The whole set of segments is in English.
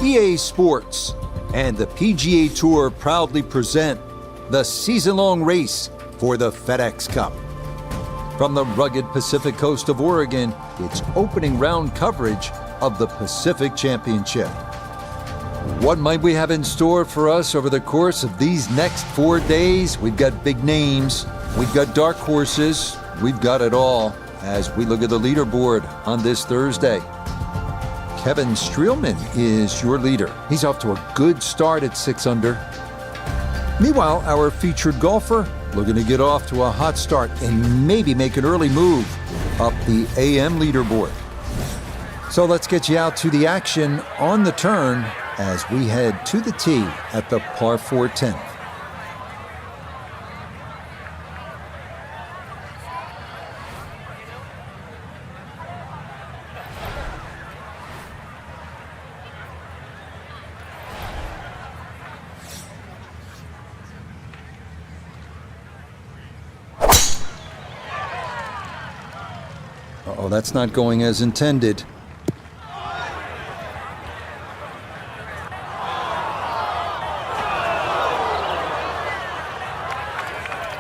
EA Sports and the PGA Tour proudly present the season-long race for the FedEx Cup. From the rugged Pacific coast of Oregon, it's opening round coverage of the Pacific Championship. What might we have in store for us over the course of these next 4 days? We've got big names, we've got dark horses, we've got it all as we look at the leaderboard on this Thursday. Kevin Streelman is your leader. He's off to a good start at 6 under. Meanwhile, our featured golfer looking to get off to a hot start and maybe make an early move up the AM leaderboard. So let's get you out to the action on the turn as we head to the tee at the par 4 10th. Oh, that's not going as intended.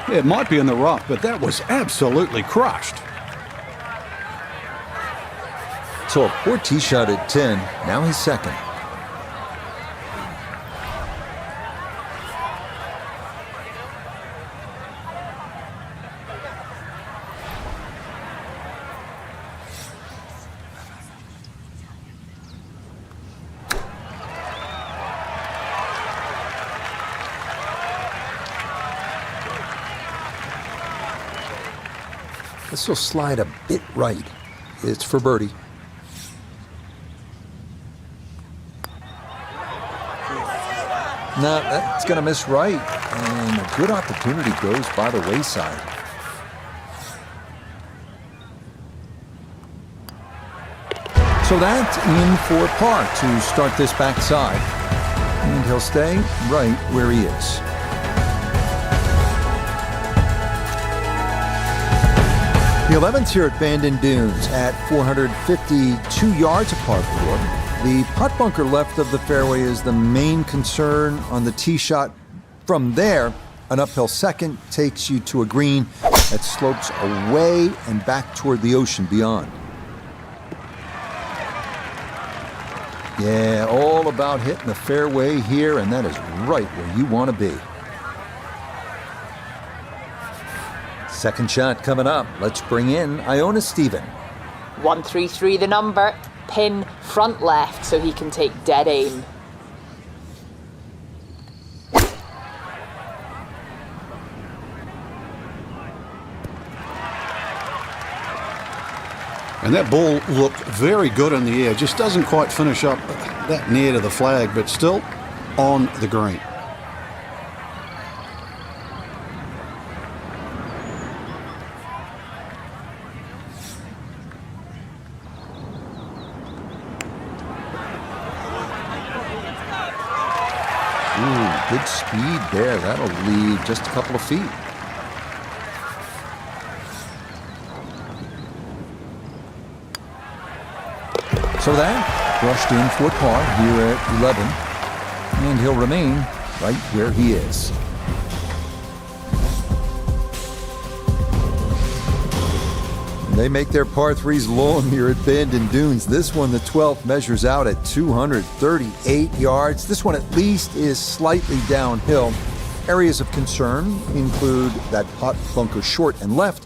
It might be in the rough, but that was absolutely crushed. So a poor tee shot at 10, now he's second. This will slide a bit right. It's for birdie. No, that's going to miss right. And a good opportunity goes by the wayside. So that's in for par to start this backside. And he'll stay right where he is. The 11th here at Bandon Dunes at 452 yards of par 4. The putt bunker left of the fairway is the main concern on the tee shot. From there, an uphill second takes you to a green that slopes away and back toward the ocean beyond. Yeah, all about hitting the fairway here, and that is right where you want to be. Second shot coming up. Let's bring in Iona Stephen. 133 the number, pin front left so he can take dead aim. And that ball looked very good in the air. Just doesn't quite finish up that near to the flag, but still on the green. Good speed there. That'll leave just a couple of feet. So that brushed in for par here at 11. And he'll remain right where he is. They make their par 3s long here at Bandon Dunes. This one, the 12th, measures out at 238 yards. This one at least is slightly downhill. Areas of concern include that putt bunker short and left,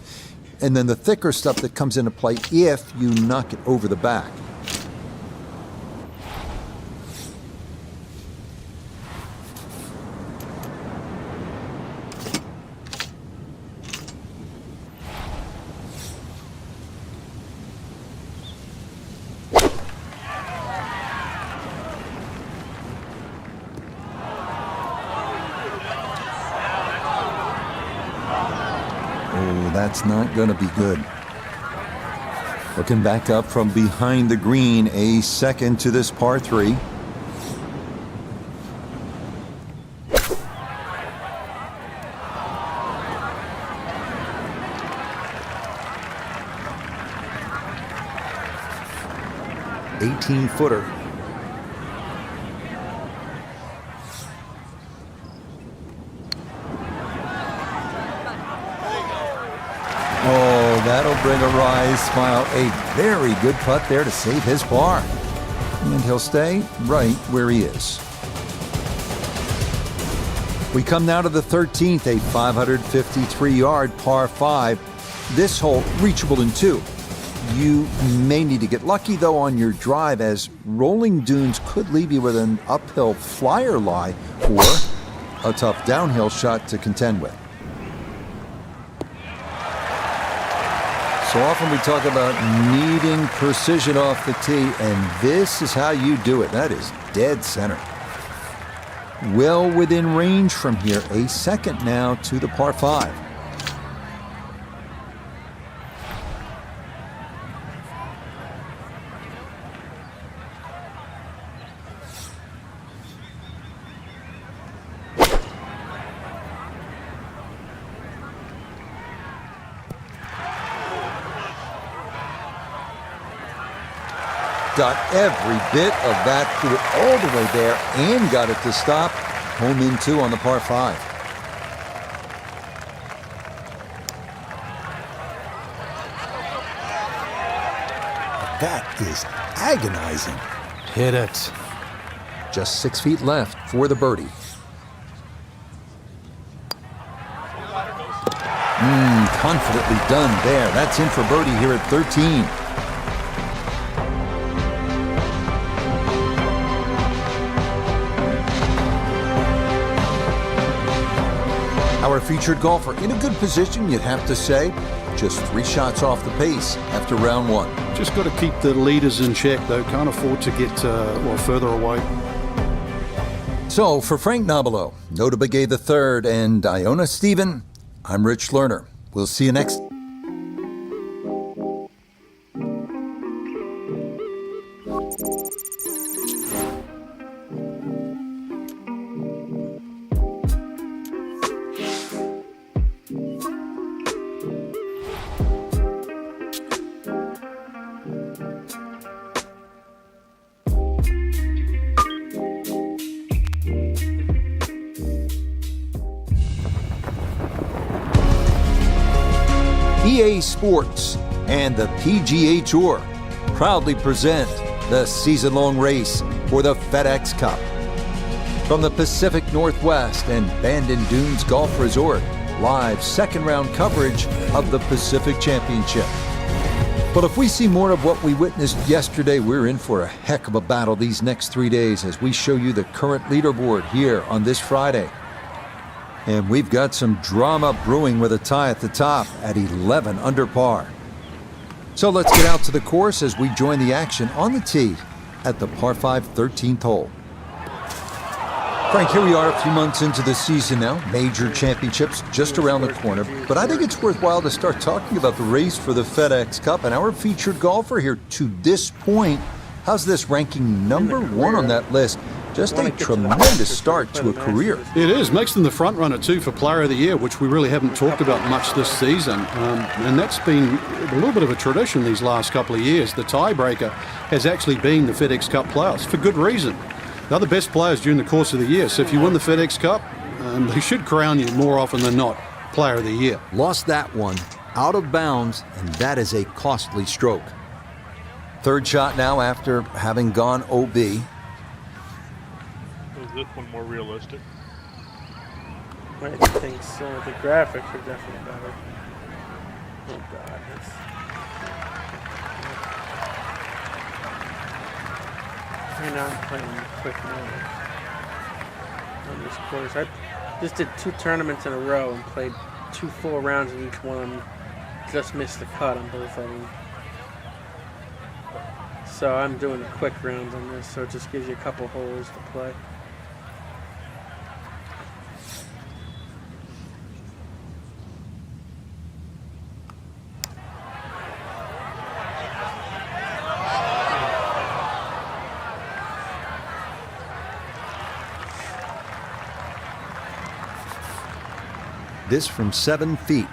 and then the thicker stuff that comes into play if you knock it over the back. That's not going to be good. Looking back up from behind the green, a second to this par 3. Footer. bring a wry smile. A very good putt there to save his par. And he'll stay right where he is. We come now to the 13th, a 553-yard par 5. This hole reachable in 2. You may need to get lucky, though, on your drive, as rolling dunes could leave you with an uphill flyer lie or a tough downhill shot to contend with. So often we talk about needing precision off the tee, and this is how you do it. That is dead center. Well within range from here. A second now to the par 5. Got every bit of that, threw it all the way there and got it to stop. Home in 2 on the par 5. That is agonizing. Hit it. Just 6 feet left for the birdie. Confidently done there. That's in for birdie here at 13. Our featured golfer in a good position, you'd have to say. Just 3 shots off the pace after round 1. Just got to keep the leaders in check, though. Can't afford to get further away. So for Frank Nobilo, Nota Begay III, and Iona Stephen, I'm Rich Lerner. We'll see you next. EA Sports and the PGA Tour proudly present the season-long race for the FedEx Cup. From the Pacific Northwest and Bandon Dunes Golf Resort, live second-round coverage of the Pacific Championship. But if we see more of what we witnessed yesterday, we're in for a heck of a battle these next 3 days as we show you the current leaderboard here on this Friday. And we've got some drama brewing with a tie at the top at 11 under par. So let's get out to the course as we join the action on the tee at the par 5 13th hole. Frank, here we are a few months into the season now. Major championships just around the corner. But I think it's worthwhile to start talking about the race for the FedEx Cup. And our featured golfer here to this point, how's this ranking number 1 on that list? Just a tremendous start to a career. It is. Makes them the front runner, too, for Player of the Year, which we really haven't talked about much this season. And that's been a little bit of a tradition these last couple of years. The tiebreaker has actually been the FedEx Cup playoffs, for good reason. They're the best players during the course of the year. So if you win the FedEx Cup, they should crown you more often than not Player of the Year. Lost that one out of bounds, and that is a costly stroke. Third shot now after having gone OB. Is this one more realistic? I think so. The graphics are definitely better. Oh god, right now I'm playing quick mode on this course. I just did 2 tournaments in a row and played 2 full rounds in each one. Just missed the cut on both of them. So I'm doing quick rounds on this, so it just gives you a couple holes to play. This from 7 feet.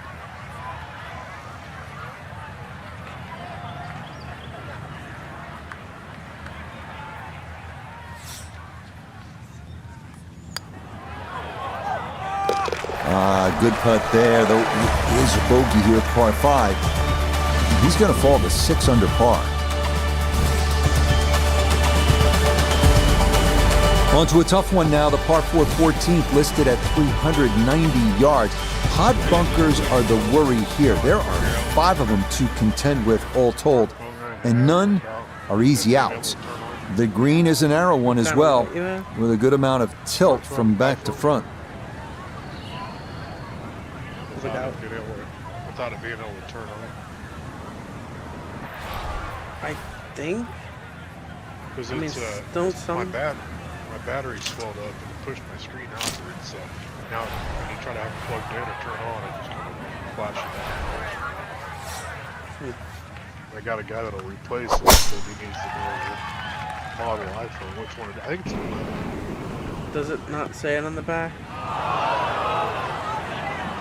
Good putt there, though it is a bogey here at par 5. He's going to fall to 6 under par. On to a tough one now, the par 4 14th listed at 390 yards. Hot bunkers are the worry here. There are 5 of them to contend with all told, and none are easy outs. The green is a narrow one as well, with a good amount of tilt from back to front. Without it being able to turn on. I think. Because I mean, it's my battery swelled up and pushed my screen outward. So now when you try to have it plugged in or turn on, it just kind of flashes out. I got a guy that'll replace it, so he needs to know what model iPhone, which one. I think it's 11. Does it not say it on the back?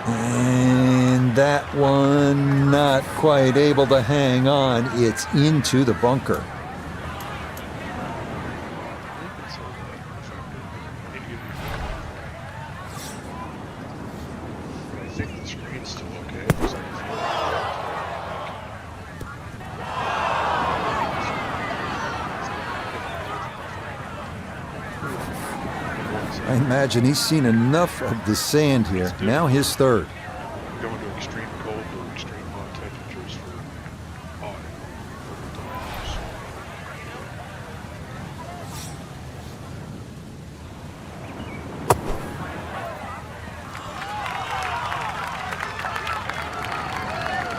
And that one not quite able to hang on. It's into the bunker. I think the screen's still okay. It looks like I imagine he's seen enough of the sand here. Now his third. going to extreme cold or extreme hot temperatures for odd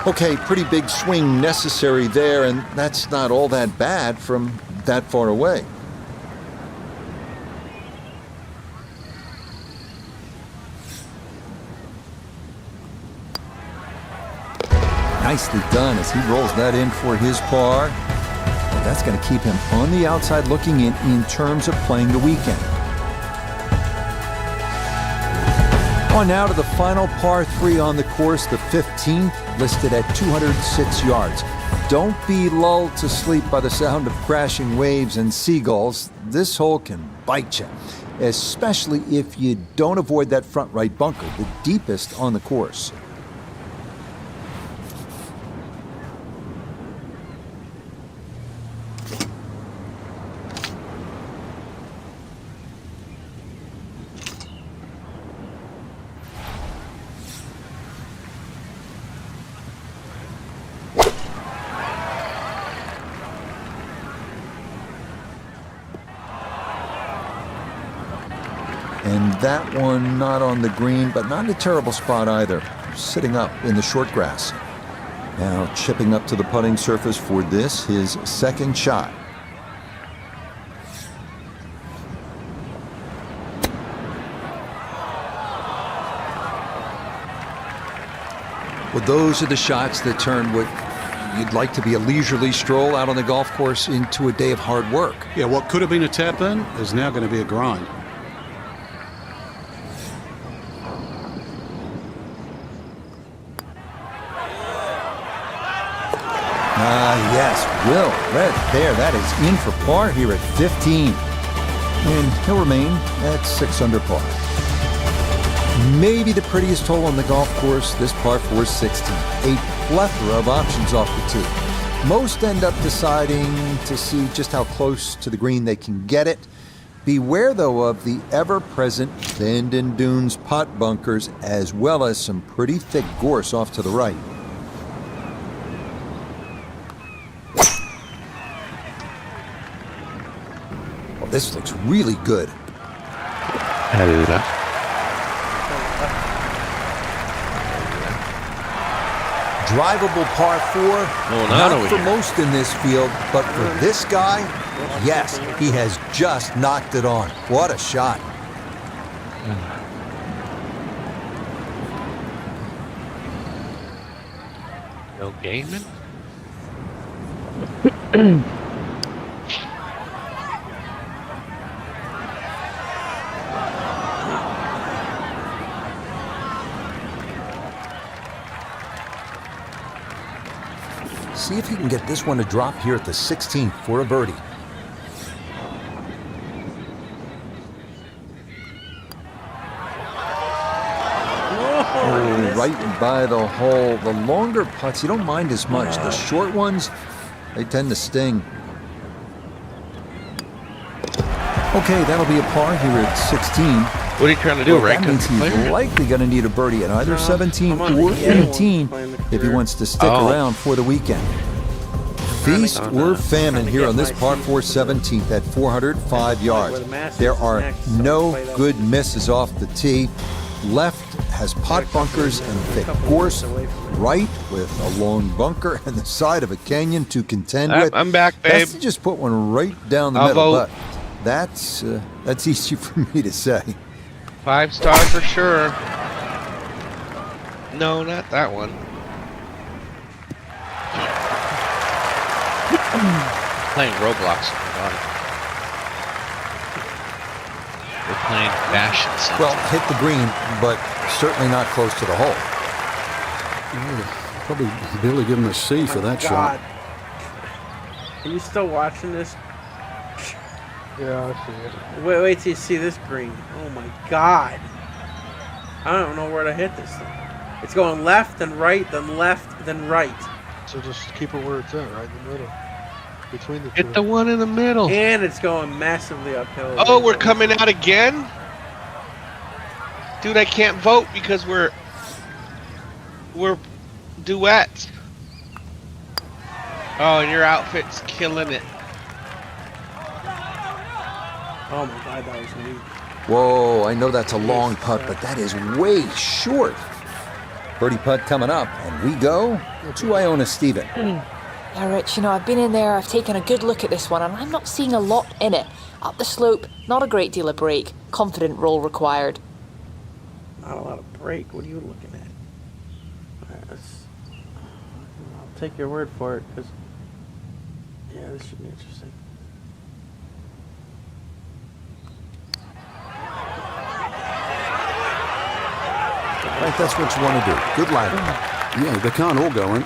times. Okay, pretty big swing necessary there, and that's not all that bad from that far away. Nicely done as he rolls that in for his par. And that's going to keep him on the outside looking in terms of playing the weekend. On now to the final par 3 on the course, the 15th, listed at 206 yards. Don't be lulled to sleep by the sound of crashing waves and seagulls. This hole can bite you, especially if you don't avoid that front right bunker, the deepest on the course. And that one not on the green, but not in a terrible spot either. Sitting up in the short grass. Now chipping up to the putting surface for this, his second shot. Well, those are the shots that turn what you'd like to be a leisurely stroll out on the golf course into a day of hard work. Yeah, what could have been a tap in is now going to be a grind. Yes, Will, right there. That is in for par here at 15. And he'll remain at 6 under par. Maybe the prettiest hole on the golf course, this par 4 16. A plethora of options off the tee. Most end up deciding to see just how close to the green they can get it. Beware, though, of the ever-present Bandon Dunes pot bunkers, as well as some pretty thick gorse off to the right. This looks really good. Drivable par 4, not for most in this field, but for this guy, yes, he has just knocked it on. What a shot. No gaming? See if he can get this one to drop here at the 16th for a birdie. Oh, right by the hole. The longer putts, you don't mind as much. The short ones, they tend to sting. Okay, that'll be a par here at 16. What are you trying to do, Well, right? that means he's likely going to need a birdie at either 17 I'm on or the yellow one 18 playing the if he clear. wants to stick around for the weekend. Feast or famine here on this par 4 17th at 405 yards. There are no good misses off the tee. Left has pot bunkers and thick gorse. Right with a long bunker and the side of a canyon to contend with. I'm back, babe. Best to just put one right down the I'll middle, vote. but that's easy for me to say. 5-star for sure. No, not that one. Playing Roblox with my daughter. We're playing Fashion Center. Well, hit the green, but certainly not close to the hole. Probably Billy give him a C for that shot. Are you still watching this? Yeah, I see it. Wait till you see this green. Oh my God. I don't know where to hit this thing. It's going left, then right, then left, then right. So just keep it where it's at, right in the middle. Between the two. Hit the one in the middle. And it's going massively uphill. Oh, we're coming out again? Dude, I can't vote because we're duets. Oh, and your outfit's killing it. Oh my God, that was weak. Whoa, I know that's a long putt, but that is way short. Birdie putt coming up, and we go to Iona Steven. Yeah, Rich, I've been in there, I've taken a good look at this one, and I'm not seeing a lot in it. Up the slope, not a great deal of break. Confident roll required. Not a lot of break. What are you looking at? Alright, I'll take your word for it, because yeah, this should be interesting. Right, that's what you want to do. Good ladder. Yeah, they can't all go in.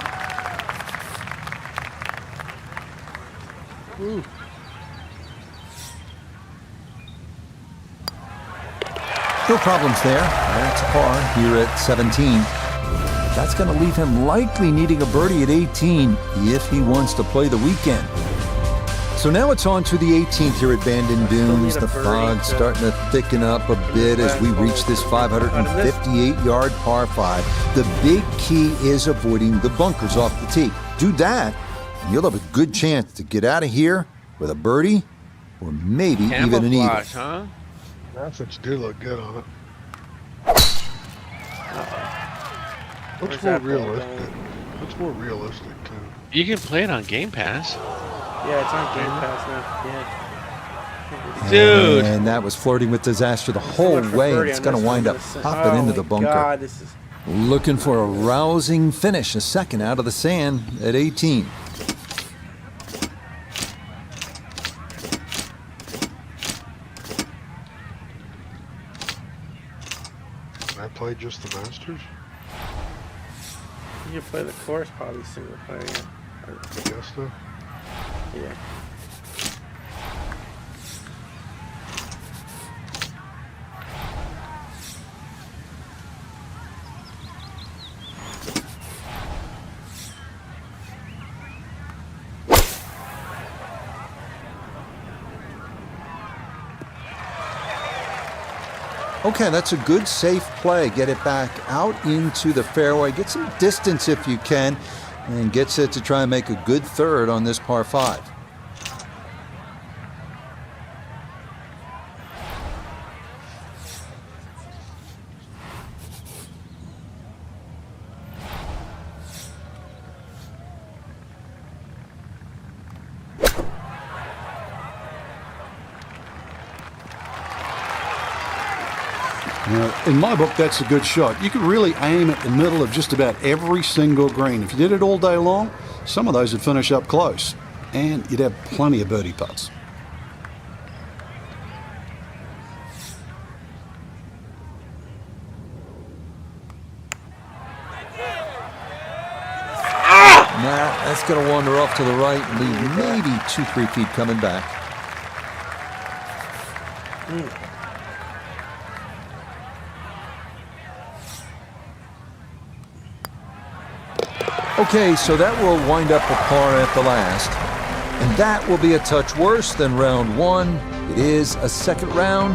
No problems there. That's par here at 17. That's going to leave him likely needing a birdie at 18 if he wants to play the weekend. So now it's on to the 18th here at Bandon Dunes. The fog's starting to thicken up a bit as we reach this 558-yard par 5. The big key is avoiding the bunkers off the tee. Do that, and you'll have a good chance to get out of here with a birdie or maybe even an eagle. Camouflage, huh? Graphics do look good on it. Looks Where's more that ball realistic. going? Looks more realistic too. You can play it on Game Pass. Yeah, it's on Game Pass now. Yeah. Dude. And that was flirting with disaster the whole much for way. birdie It's on going to this wind one. up popping into the bunker. God, this is Looking for a rousing finish, a second out of the sand at 18. I played just the Masters. you can play the course probably single player. Yeah. I guess so. Yeah. Okay, that's a good, safe play. Get it back out into the fairway. Get some distance if you can, and gets it to try and make a good third on this par 5. In my book, that's a good shot. You could really aim at the middle of just about every single green. If you did it all day long, some of those would finish up close, and you'd have plenty of birdie putts. Nah, that's going to wander off to the right and leave maybe 2-3 feet coming back. Okay, so that will wind up a par at the last. And that will be a touch worse than round one. It is a second round,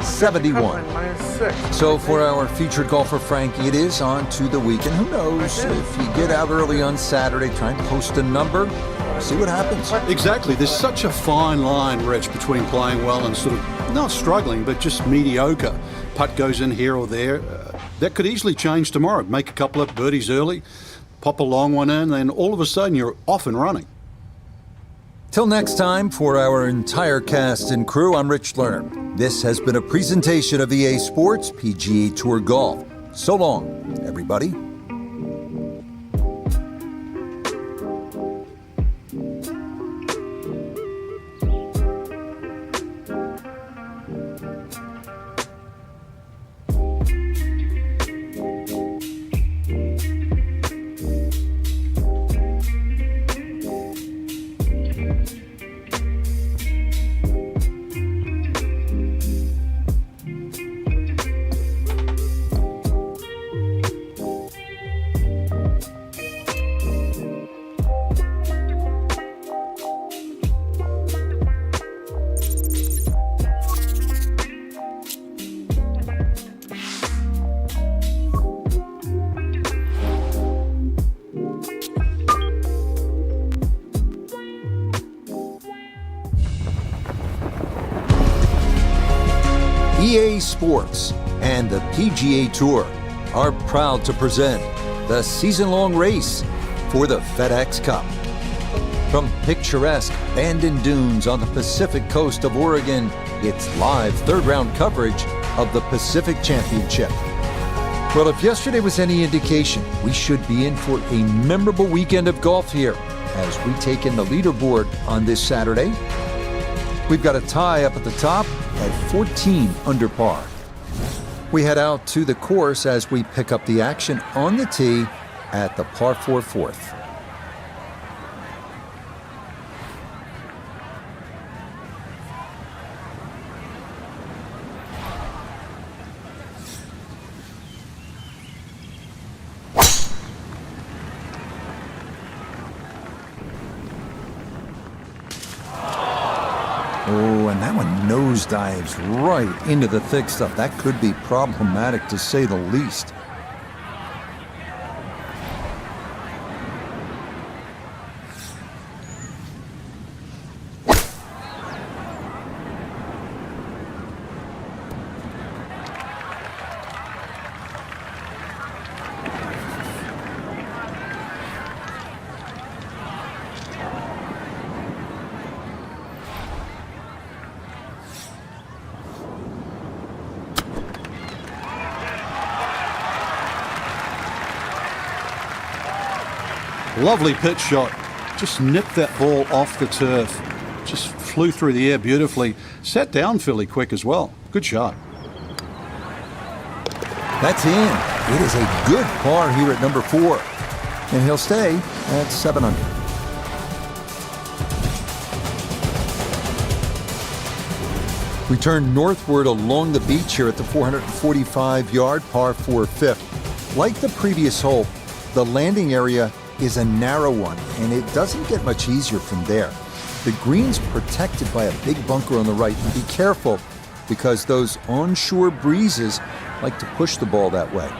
71. -6. So for our featured golfer, Frankie, it is on to the weekend. Who knows? If you get out early on Saturday, try and post a number, see what happens. Exactly. There's such a fine line, Rich, between playing well and sort of not struggling, but just mediocre. Putt goes in here or there. That could easily change tomorrow. Make a couple of birdies early, pop a long one in, and all of a sudden you're off and running. Till next time, for our entire cast and crew, I'm Rich Lerner. This has been a presentation of EA Sports PGA Tour Golf. So long, everybody. EA Sports and the PGA Tour are proud to present the season-long race for the FedEx Cup. From picturesque Bandon dunes on the Pacific coast of Oregon, it's live third-round coverage of the Pacific Championship. Well, if yesterday was any indication, we should be in for a memorable weekend of golf here as we take in the leaderboard on this Saturday. We've got a tie up at the top at 14 under par. We head out to the course as we pick up the action on the tee at the par 4 fourth. Oh, and that one nosedives right into the thick stuff. That could be problematic, to say the least. Lovely pitch shot. Just nipped that ball off the turf. Just flew through the air beautifully. Sat down fairly quick as well. Good shot. That's in. It is a good par here at number 4. And he'll stay at 7 under. We turn northward along the beach here at the 445-yard par 4 fifth. Like the previous hole, the landing area is a narrow one, and it doesn't get much easier from there. The green's protected by a big bunker on the right, and be careful because those onshore breezes like to push the ball that way.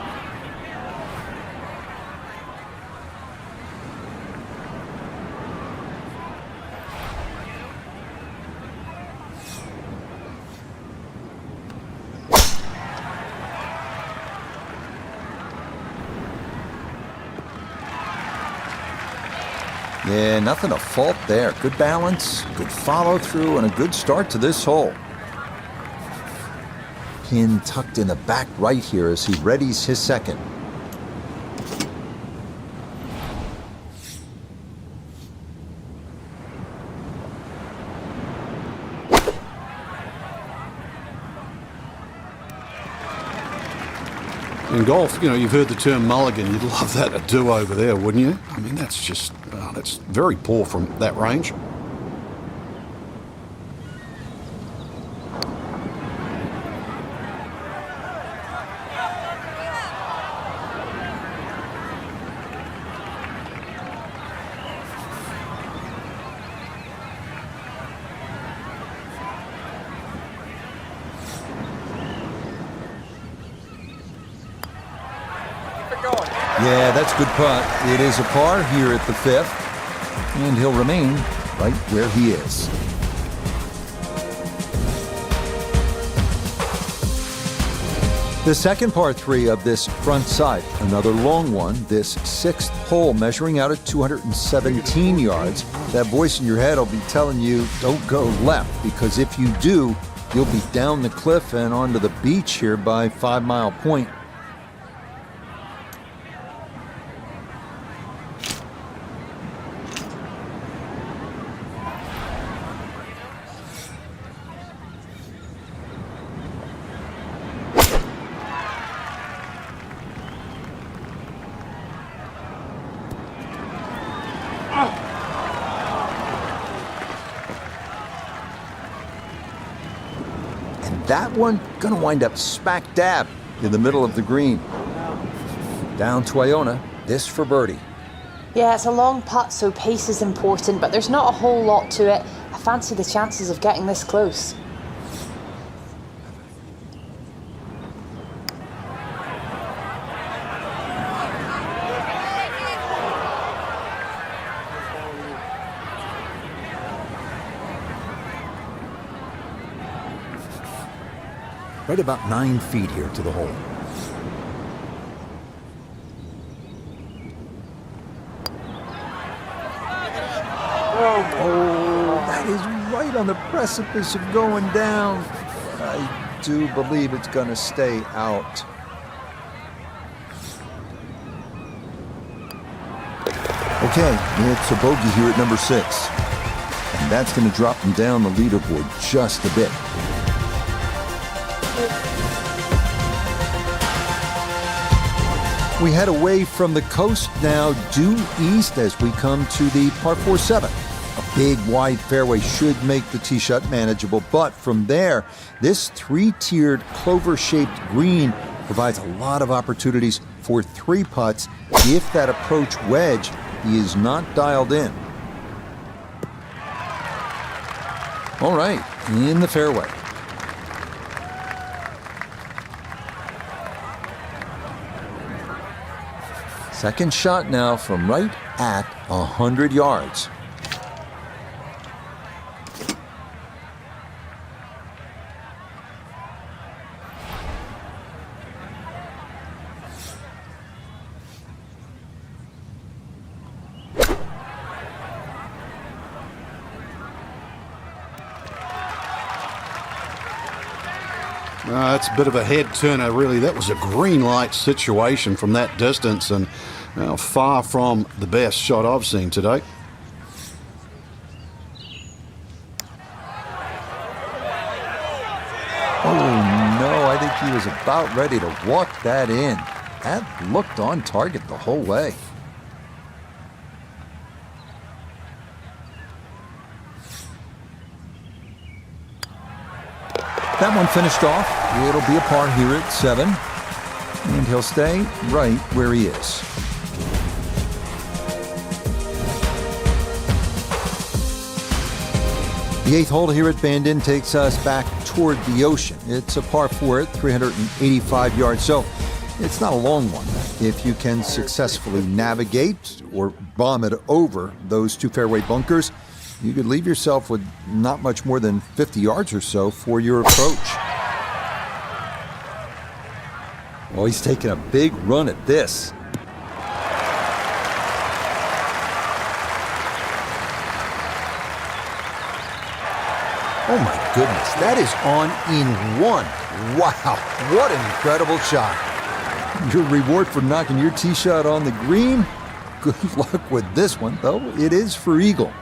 Yeah, nothing to fault there. Good balance, good follow through, and a good start to this hole. Pin tucked in the back right here as he readies his second. In golf, you know, you've heard the term mulligan. You'd love that, a do-over there, wouldn't you? I mean, that's just, that's very poor from that range. Yeah, that's a good putt. It is a par here at the 5th, and he'll remain right where he is. The second par 3 of this front side, another long one, this 6th hole measuring out at 217 yards. That voice in your head will be telling you, don't go left, because if you do, you'll be down the cliff and onto the beach here by 5 Mile Point. That one gonna wind up smack dab in the middle of the green. Down to Iona, this for birdie. Yeah, it's a long putt, so pace is important, but there's not a whole lot to it. I fancy the chances of getting this close. Right about 9 feet here to the hole. Oh, that is right on the precipice of going down. I do believe it's going to stay out. Okay, it's a bogey here at number 6. And that's going to drop him down the leaderboard just a bit. We head away from the coast now due east as we come to the par 4-7. A big wide fairway should make the tee shot manageable, but from there, this 3-tiered clover-shaped green provides a lot of opportunities for 3 putts if that approach wedge is not dialed in. All right, in the fairway. Second shot now from right at 100 yards. That's a bit of a head turner, really. That was a green light situation from that distance, and far from the best shot I've seen today. Oh no, I think he was about ready to walk that in. That looked on target the whole way. That one finished off. It'll be a par here at 7. And he'll stay right where he is. The 8th hole here at Bandon takes us back toward the ocean. It's a par 4 at 385 yards, so it's not a long one. If you can successfully navigate or bomb it over those 2 fairway bunkers, you could leave yourself with not much more than 50 yards or so for your approach. Oh, he's taking a big run at this. Oh my goodness, that is on in 1. Wow, what an incredible shot. Your reward for knocking your tee shot on the green? Good luck with this one, though. It is for eagle.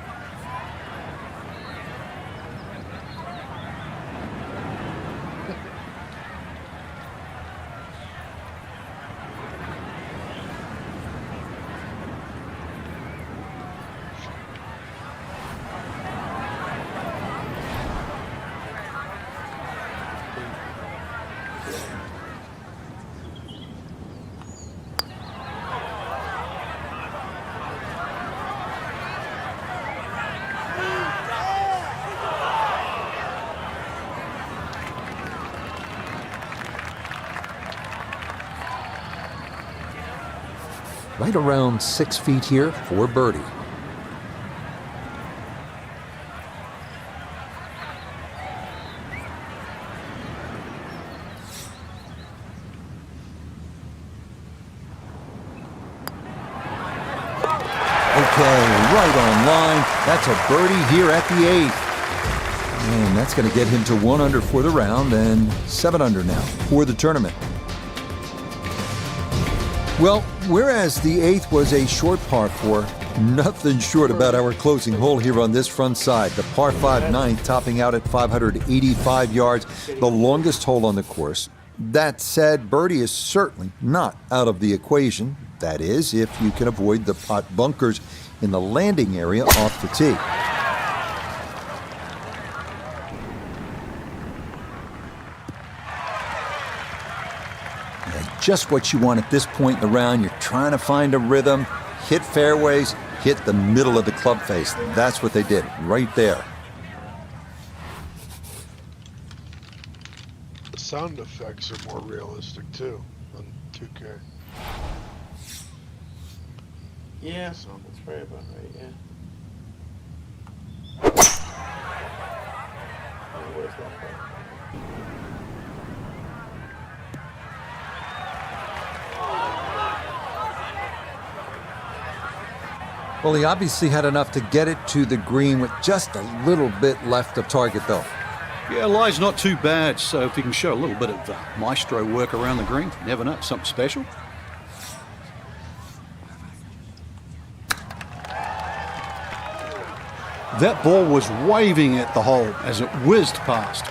right around 6 feet here for birdie. Okay, right on line. That's a birdie here at the 8th. And that's going to get him to 1 under for the round and 7 under now for the tournament. Well, whereas the 8th was a short par 4, nothing short about our closing hole here on this front side. The par 5 9th topping out at 585 yards, the longest hole on the course. That said, birdie is certainly not out of the equation. That is, if you can avoid the pot bunkers in the landing area off the tee. Just what you want at this point in the round. You're trying to find a rhythm, hit fairways, hit the middle of the club face. That's what they did right there. The sound effects are more realistic too on 2K. Yeah, that's right about right, yeah. Oh, where's that from? Well, he obviously had enough to get it to the green with just a little bit left of target, though. Yeah, lie's not too bad, so if you can show a little bit of maestro work around the green, you never know, something special. That ball was waving at the hole as it whizzed past.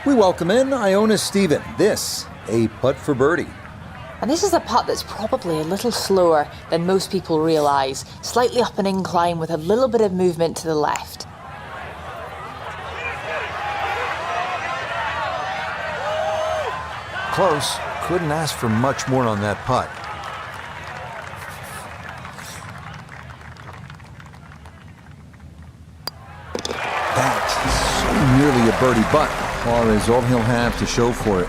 We welcome in Iona Stephen. This, a putt for birdie. And this is a putt that's probably a little slower than most people realise. Slightly up an incline with a little bit of movement to the left. Close. Couldn't ask for much more on that putt. That's so nearly a birdie, but par is all he'll have to show for it.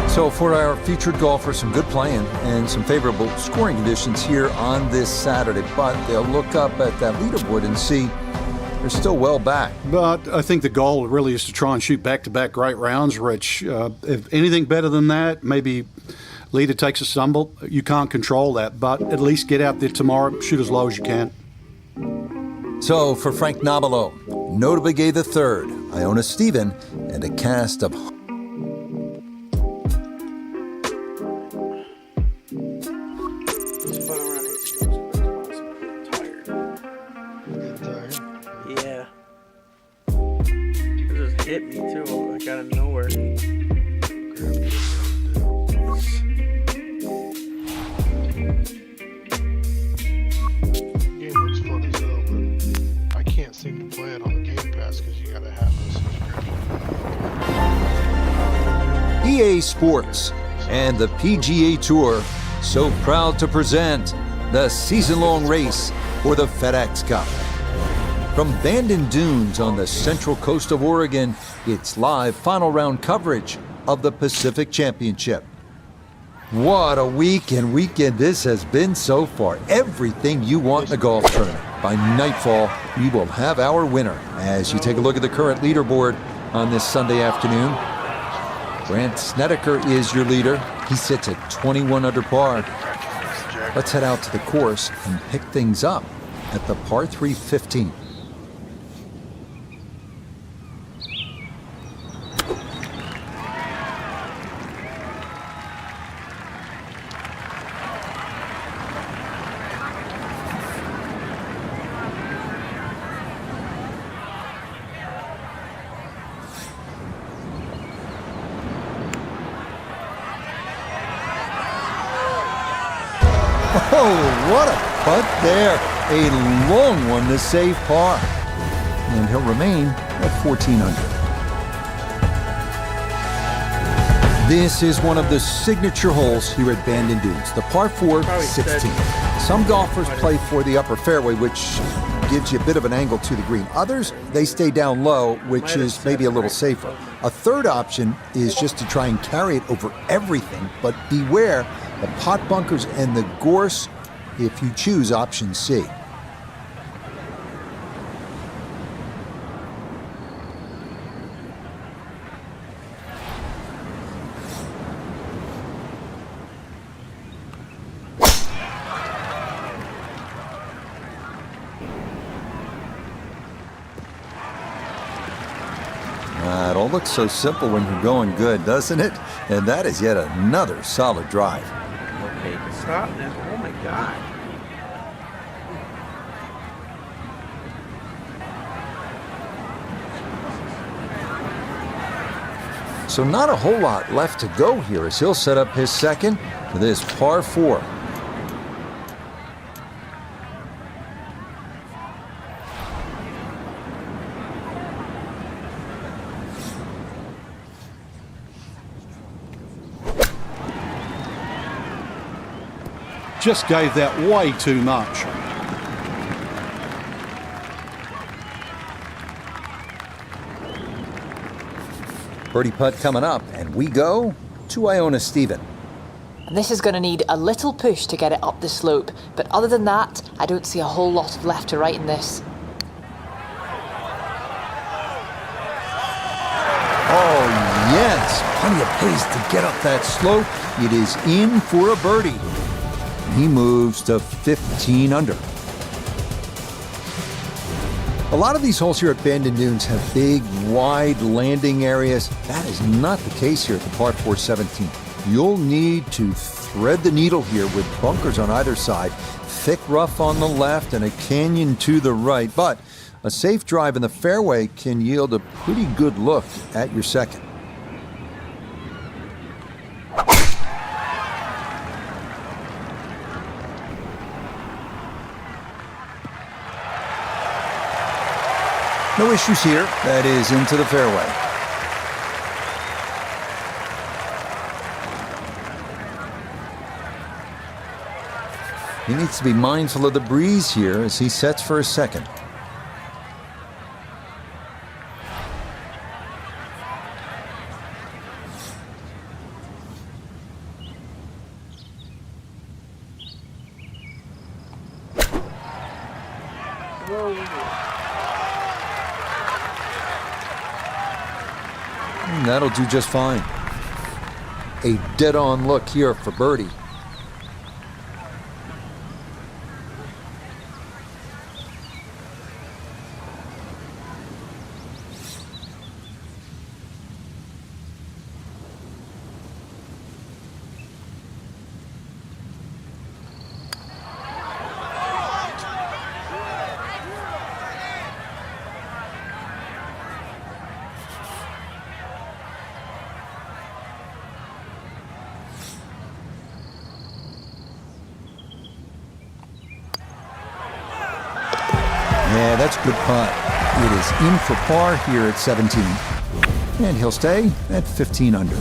So for our featured golfers, some good playing and some favorable scoring conditions here on this Saturday. But they'll look up at that leaderboard and see they're still well back. But I think the goal really is to try and shoot back-to-back great rounds, Rich. If anything better than that, maybe leader takes a stumble. You can't control that, but at least get out there tomorrow, shoot as low as you can. So for Frank Nobilo, Notabegay III, Iona Stephen, and a cast of Yeah. It just hit me too, like out of nowhere. Game looks fun as hell, but I can't seem to play it on the Game Pass because you gotta have a subscription. EA Sports and the PGA Tour so proud to present the season-long race for the FedEx Cup. From Bandon Dunes on the central coast of Oregon, it's live final round coverage of the Pacific Championship. What a week and weekend this has been so far. Everything you want in a golf tournament. By nightfall, we will have our winner. As you take a look at the current leaderboard on this Sunday afternoon, Grant Snedeker is your leader. He sits at 21 under par. Let's head out to the course and pick things up at the par 3 15. Oh, what a putt there. A long one to save par. And he'll remain at 14 under. This is one of the signature holes here at Bandon Dunes, the par 4 Probably 16. Some golfers play for the upper fairway, which gives you a bit of an angle to the green. Others, they stay down low, which is maybe a little safer. A third option is just to try and carry it over everything, but beware the pot bunkers and the gorse if you choose option C. It all looks so simple when you're going good, doesn't it? And that is yet another solid drive. Okay, stop now. Oh my God. So not a whole lot left to go here as he'll set up his second for this par 4. Just gave that way too much. Birdie putt coming up, and we go to Iona Stephen. And this is going to need a little push to get it up the slope, but other than that, I don't see a whole lot of left to right in this. Oh, yes, plenty of pace to get up that slope. It is in for a birdie. He moves to 15 under. A lot of these holes here at Bandon Dunes have big, wide landing areas. That is not the case here at the par 4 17. You'll need to thread the needle here with bunkers on either side, thick rough on the left, and a canyon to the right. But a safe drive in the fairway can yield a pretty good look at your second. No issues here. That is into the fairway. He needs to be mindful of the breeze here as he sets for his second. And that'll do just fine. A dead-on look here for birdie. Yeah, that's a good putt. It is in for par here at 17. And he'll stay at 15 under.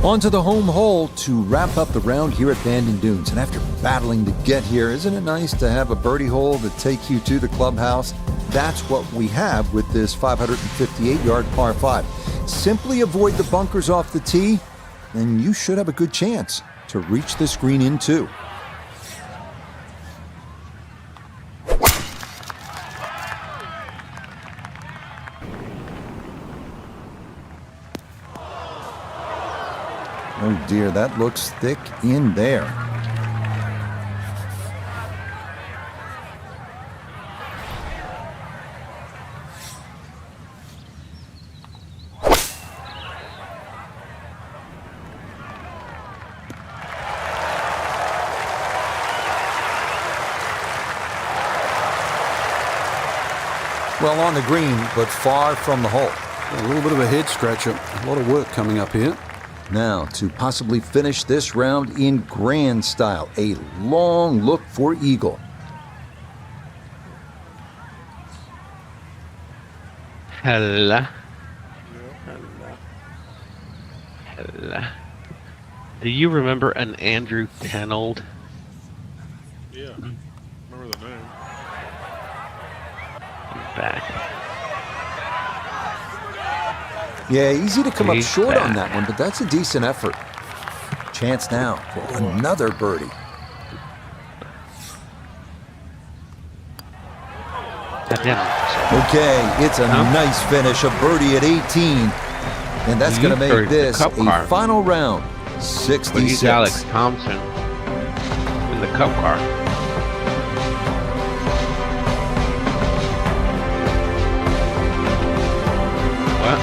On to the home hole to wrap up the round here at Bandon Dunes. And after battling to get here, isn't it nice to have a birdie hole to take you to the clubhouse? That's what we have with this 558-yard par 5. Simply avoid the bunkers off the tee, and you should have a good chance to reach this green in two. Oh dear, that looks thick in there. Well, on the green, but far from the hole. A little bit of a head scratcher. A lot of work coming up here. Now, to possibly finish this round in grand style, a long look for eagle. Hello. Do you remember an Andrew Tenold? Yeah. Remember the name. Back. Yeah, easy to come up He's short on back. that one, but that's a decent effort. Chance now for another birdie. Okay, it's a nice finish, a birdie at 18. And that's going to make this a final round, But 66. he's Alex Thompson in the cup car. What?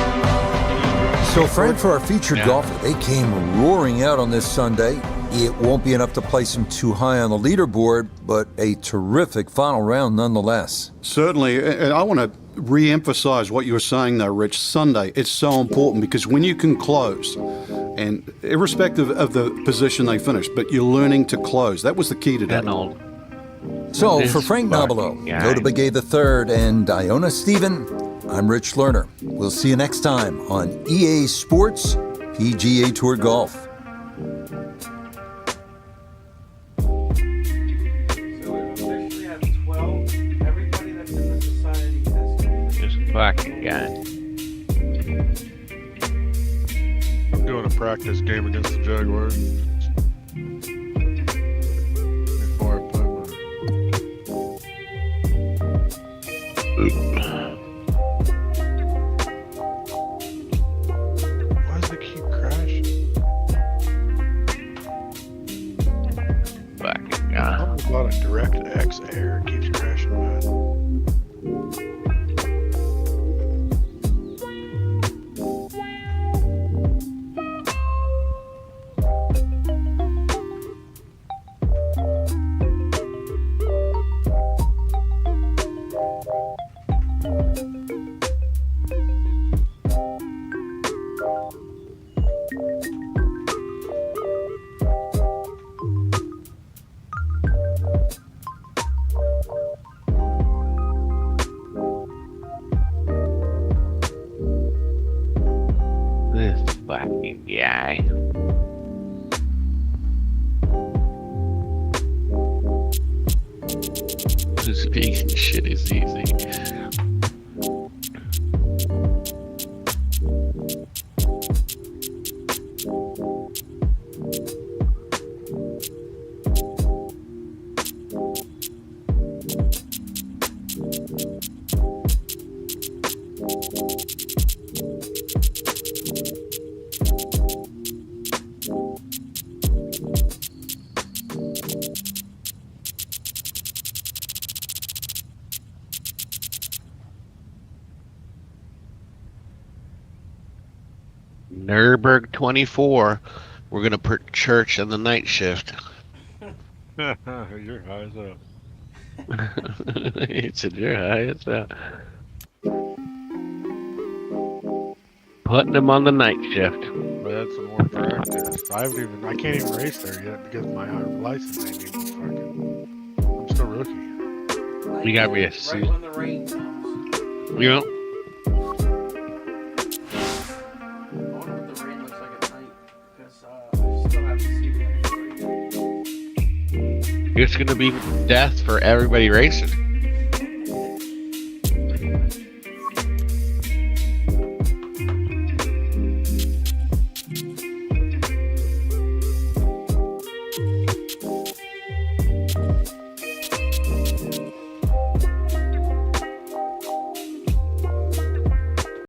So, Frank, for our featured golfer, they came roaring out on this Sunday. It won't be enough to place them too high on the leaderboard, but a terrific final round nonetheless. Certainly, and I want to re-emphasize what you were saying though, Rich. Sunday, it's so important because when you can close, and irrespective of the position they finished, but you're learning to close. That was the key today. So, for Frank Nobilo, Yoda Begay III, and Iona Stephen, I'm Rich Lerner. We'll see you next time on EA Sports PGA Tour Golf. Fucking guy. I'm doing a practice game against the Jaguars. Before I play Why does it keep crashing? Fucking guy. Something about a DirectX error keeps crashing, man. This fucking guy. This vegan shit is easy. Nuremberg 24. We're gonna put church in the night shift. You're high as up. He said you're high as up. Putting him on the night shift. But that's some more practice. I can't even race there yet because my license ain't even fucking. I'm still rookie. You gotta be a suit. Right when the rain comes. You know? I wonder what the rain looks like at night. Because I still haven't seen it. It's gonna be death for everybody racing.